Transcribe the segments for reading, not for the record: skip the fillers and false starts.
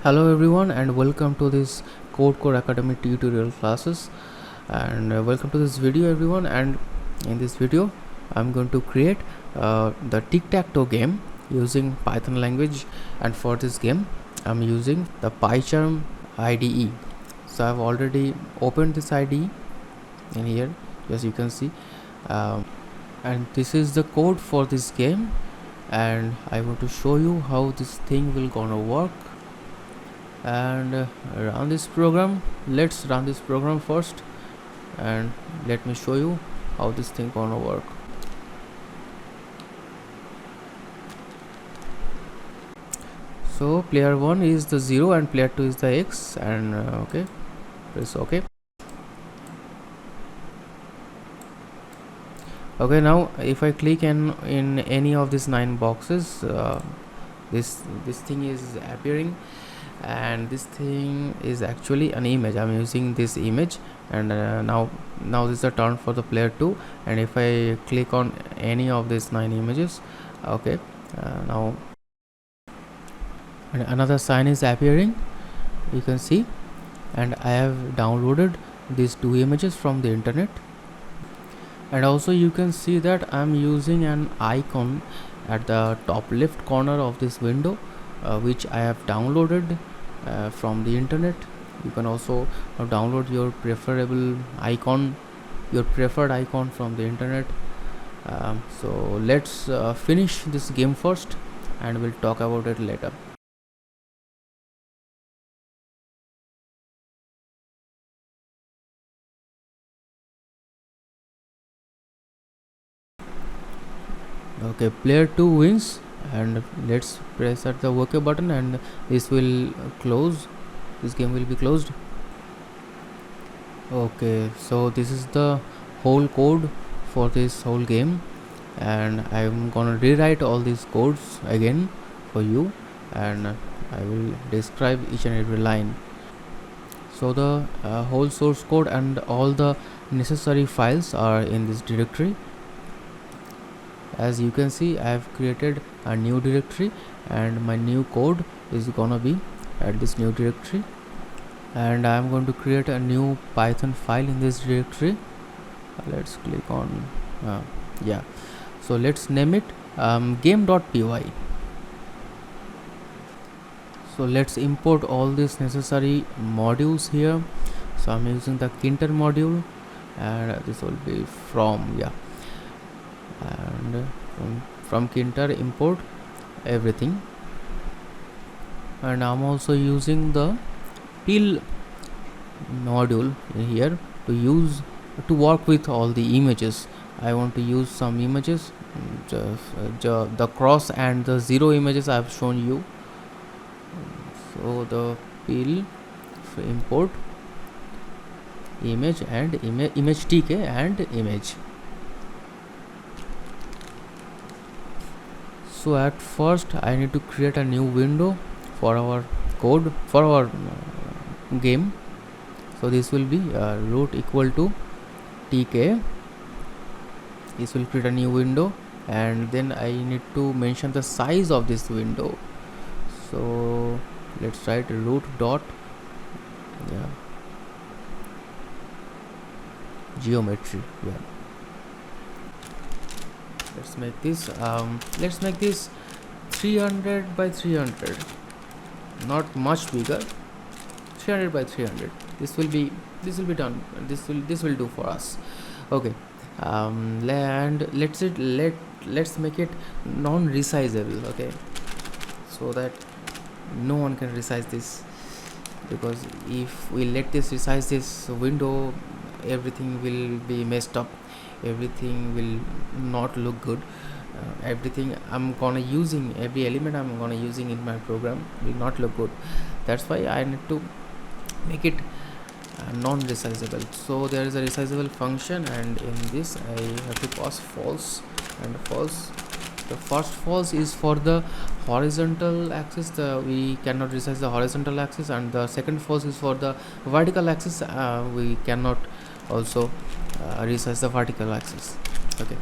Hello everyone and welcome to this CodeCore Academy tutorial classes and welcome to this video everyone. And in this video I'm going to create the Tic-Tac-Toe game using Python language, and for this game I'm using the PyCharm IDE. So I've already opened this IDE in here, as you can see, and this is the code for this game, and I want to show you how this thing will gonna work. And run this program. Let's run this program first and let me show you how this thing gonna work. So player 1 is the 0 and player 2 is the x, and okay, press ok. Okay, now if I click in any of these 9 boxes, this thing is appearing, and this thing is actually an image. I'm using this image, and now this is the turn for the player 2, and if I click on any of these 9 images, okay, now and another sign is appearing, you can see, and I have downloaded these 2 images from the internet. And also you can see that I'm using an icon at the top left corner of this window, which I have downloaded from the internet. You can also download your preferred icon from the internet. So let's finish this game first and we'll talk about it later. Okay, player 2 wins, and let's press at the OK button, and this will close. This game will be closed. Okay, so this is the whole code for this whole game, and I'm gonna rewrite all these codes again for you, and I will describe each and every line. So the whole source code and all the necessary files are in this directory. As you can see, I have created a new directory, and my new code is gonna be at this new directory, and I am going to create a new Python file in this directory. Let's click on yeah, so let's name it game.py. So let's import all these necessary modules here. So I'm using the tkinter module, and this will be from and from tkinter import everything. And I'm also using the pill module here to work with all the images. I want to use some images, the cross and the 0 images I have shown you. So the pill import image and image tk and image. So at first I need to create a new window for our code, for our game. So this will be root equal to tk. This will create a new window, and then I need to mention the size of this window. So let's write root dot geometry. Let's make this 300 by 300, not much bigger. 300 by 300. This will be done. This will do for us. Okay, and let's make it non-resizable. Okay, so that no one can resize this, because if we let this resize this window, everything will be messed up. Everything will not look good. Everything I'm gonna using, every element I'm gonna using in my program will not look good. That's why I need to make it non-resizable. So there is a resizable function, and in this I have to pass false and false. The first false is for the horizontal axis. We cannot resize the horizontal axis, and the second false is for the vertical axis. We cannot also resize the vertical axis. Okay,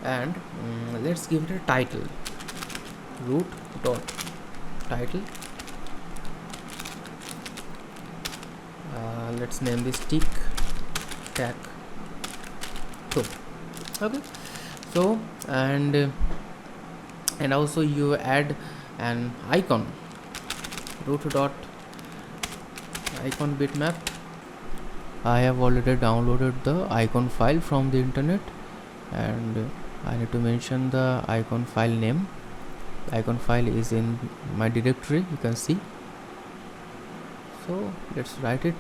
and let's give it a title, root dot title, let's name this Tic-Tac-Toe. Okay, so and also you add an icon, root dot icon bitmap. I have already downloaded the icon file from the internet, and I need to mention the icon file name. The icon file is in my directory, you can see. So let's write it.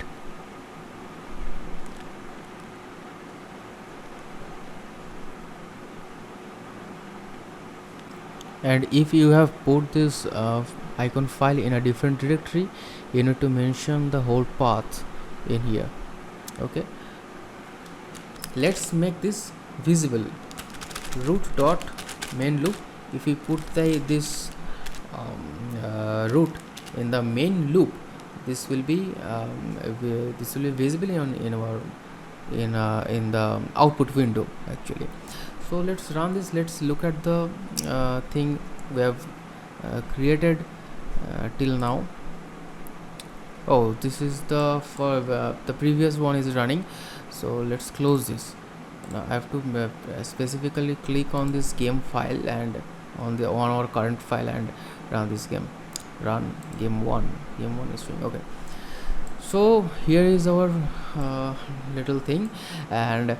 And if you have put this icon file in a different directory, you need to mention the whole path in here. Okay, let's make this visible. Root dot main loop. If we put this root in the main loop, this will be visible in the output window actually. So let's run this. Let's look at the thing we have created till now. Oh, this is the previous one is running, so let's close this. Now I have to specifically click on this game file and on our current file and run this game. Run game 1. Game 1 is showing. Okay, so here is our little thing, and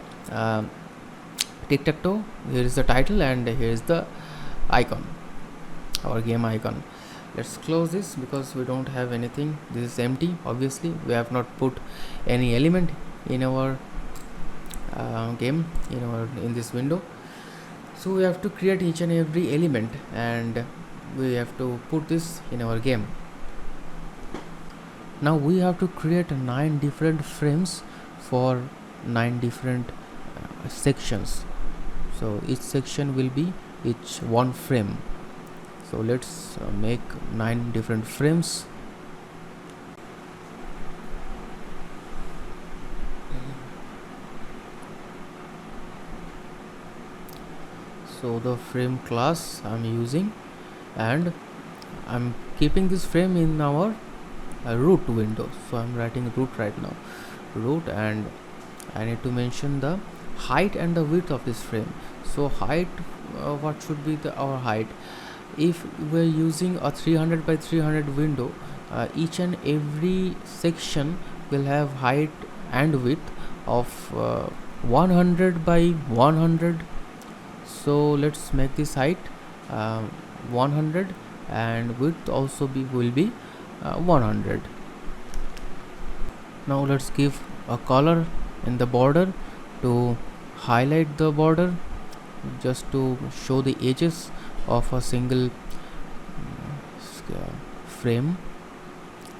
Tic-Tac-Toe. Here is the title and here is the icon, our game icon. Let's close this because we don't have anything. This is empty. Obviously we have not put any element in our game in this window, so we have to create each and every element and we have to put this in our game. Now we have to create 9 different frames for 9 different sections. So each section will be each one frame. So let's make 9 different frames. So the frame class I'm using, and I'm keeping this frame in our root window. So I'm writing root right now, root, and I need to mention the height and the width of this frame. So height, what should be our height? If we're using a 300 by 300 window, each and every section will have height and width of 100 by 100. So let's make this height 100 and width also will be 100. Now let's give a color in the border to highlight the border, just to show the edges of a single frame.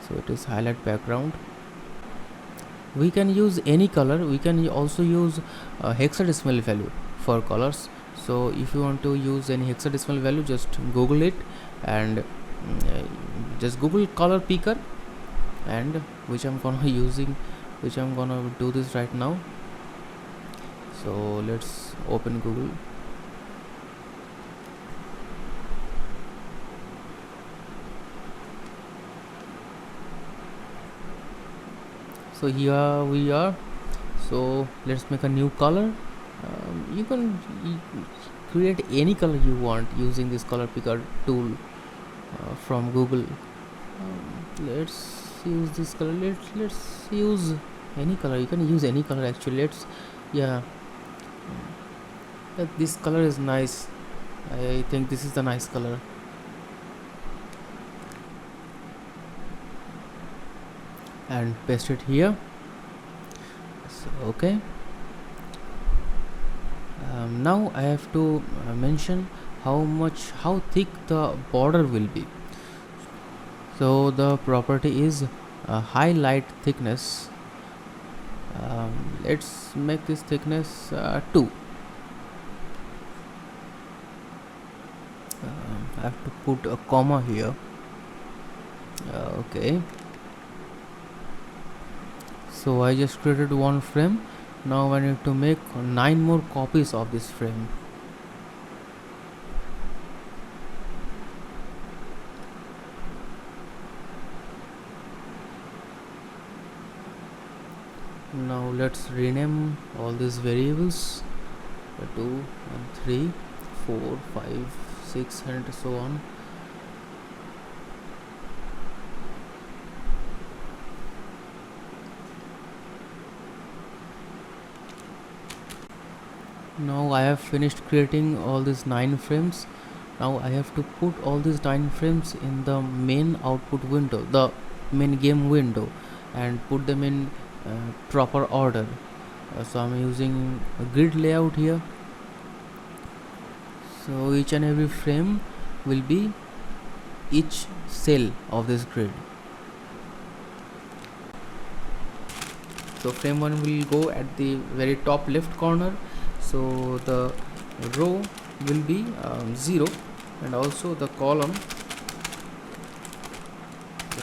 So it is highlight background. We can use any color. We can also use hexadecimal value for colors. So if you want to use any hexadecimal value, just Google it and just Google color picker, and which I'm gonna do this right now. So let's open Google. So here we are. So let's make a new color. You can create any color you want using this color picker tool from Google. Let's use this color. Let's use any color. You can use any color actually. This color is nice. I think this is the nice color. And paste it here. So okay, now I have to mention how thick the border will be. So the property is highlight thickness. Let's make this thickness 2. I have to put a comma here. Okay, so I just created one frame. Now I need to make 9 more copies of this frame. Now let's rename all these variables, 2 and 3, 4, 5, 6 and so on. Now I have finished creating all these 9 frames. Now I have to put all these 9 frames in the main output window, the main game window, and put them in proper order. So I'm using a grid layout here. So each and every frame will be each cell of this grid. So frame 1 will go at the very top left corner, so the row will be 0, and also the column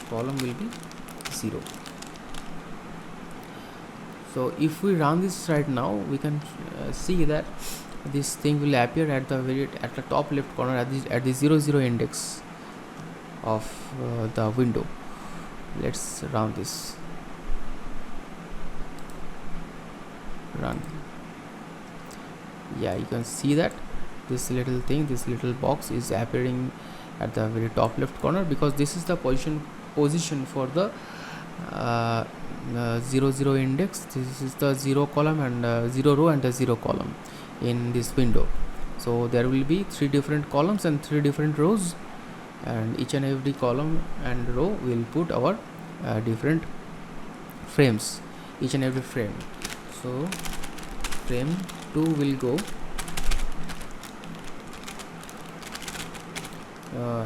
will be 0. So if we run this right now, we can see that this thing will appear at the top left corner at the 0 index of the window. Let's run this. Run. Yeah, you can see that this little box is appearing at the very top left corner, because this is the position for the 0 index. This is the 0 column and 0 row and the 0 column in this window. So there will be 3 different columns and 3 different rows, and each and every column and row will put our different frames, each and every frame. So frame 2 will go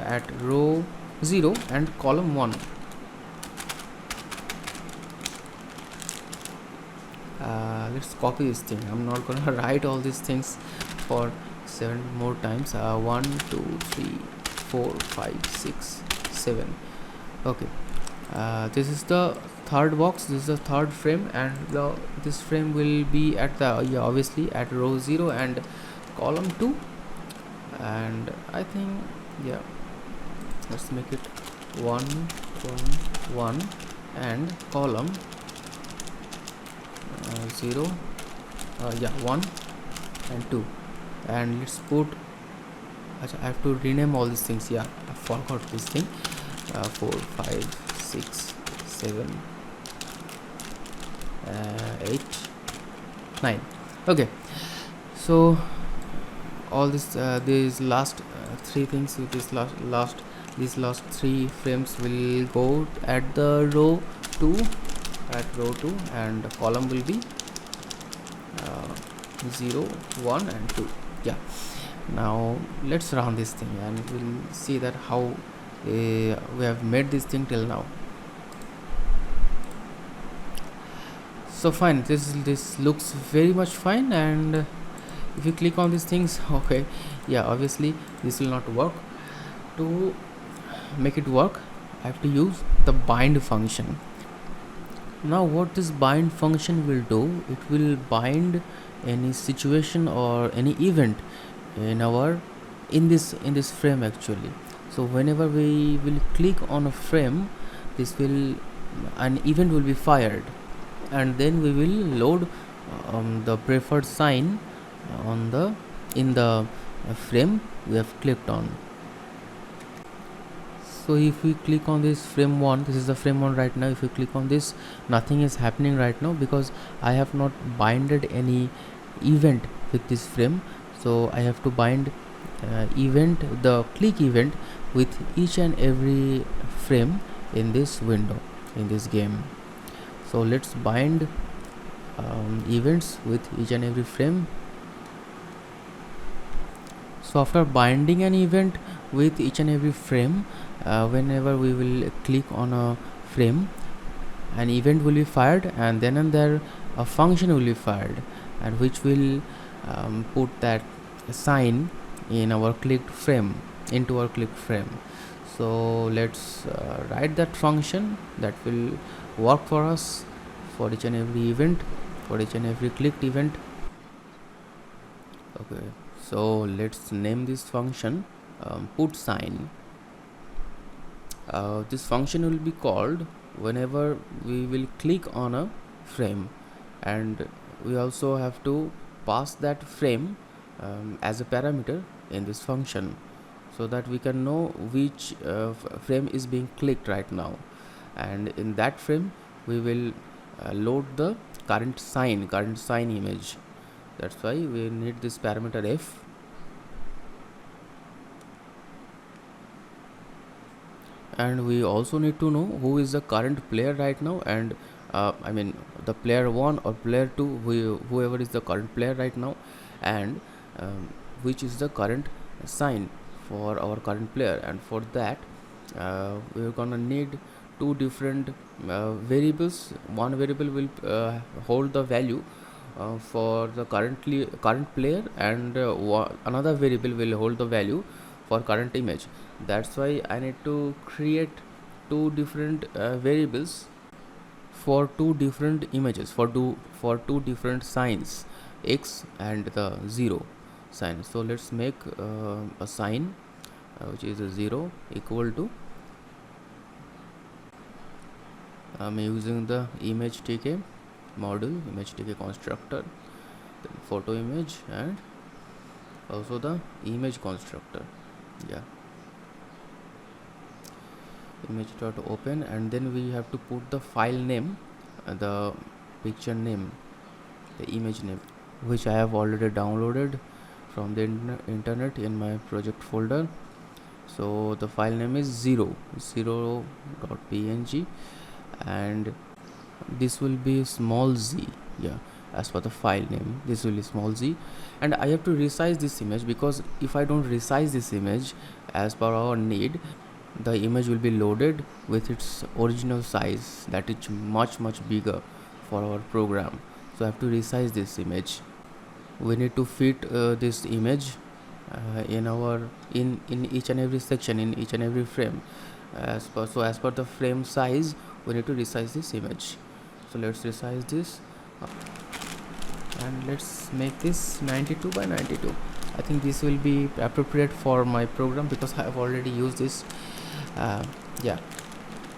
at row 0 and column 1. Let's copy this thing. I'm not gonna write all these things for 7 more times. 1 2 3 4 5 6 7. Okay, this is the third box, this is the third frame, and this frame will be at the obviously at row 0 and column 2, and I think, yeah, let's make it 1 1 1 and column 0 1 and 2, and let's put I have to rename all these things. Yeah, I forgot this thing. 4 5 6 7 8 9. Okay, so all this these last 3 things with these last 3 frames will go at the row 2, and the column will be 0 1 and 2. Yeah, now let's run this thing and we'll see that how we have made this thing till now. So fine, this looks very much fine, and if you click on these things, okay, yeah, obviously this will not work. To make it work, I have to use the bind function. Now what this bind function will do, it will bind any situation or any event in this frame actually. So whenever we will click on a frame, an event will be fired, and then we will load the preferred sign in the frame we have clicked on. So if we click on this frame 1, this is the frame 1 right now. If you click on this, nothing is happening right now because I have not binded any event with this frame. So I have to bind the click event with each and every frame in this window, in this game. So let's bind events with each and every frame. So after binding an event with each and every frame, whenever we will click on a frame, an event will be fired, and then and there a function will be fired, and which will put that sign in our clicked frame, into our clicked frame. So let's write that function that will work for us for each and every event, for each and every clicked event. Okay, so let's name this function put sign. This function will be called whenever we will click on a frame. and we also have to pass that frame as a parameter in this function, so that we can know which frame is being clicked right now, and in that frame we will load the current sign image. That's why we need this parameter f. And we also need to know who is the current player right now, and I mean the player 1 or player 2, whoever is the current player right now, and which is the current sign for our current player. And for that we're gonna need two different variables. One variable will hold the value for the current player, and another variable will hold the value for current image. That's why I need to create two different variables for two different images, for two different signs, x and the 0 sign. So let's make a sign which is a 0 equal to, I'm using the image tk module, image tk constructor, then photo image, and also the image constructor. Yeah, image dot open, and then we have to put the file name, the picture name, the image name, which I have already downloaded from the internet in my project folder. So the file name is 0.png, and this will be small z. Yeah, as for the file name, this will be small z. And I have to resize this image, because if I don't resize this image as per our need, the image will be loaded with its original size, that is much bigger for our program. So I have to resize this image. We need to fit this image in each and every section, in each and every frame, as per the frame size we need to resize this image. So let's resize this and let's make this 92 by 92. I think this will be appropriate for my program, because I have already used this. Yeah,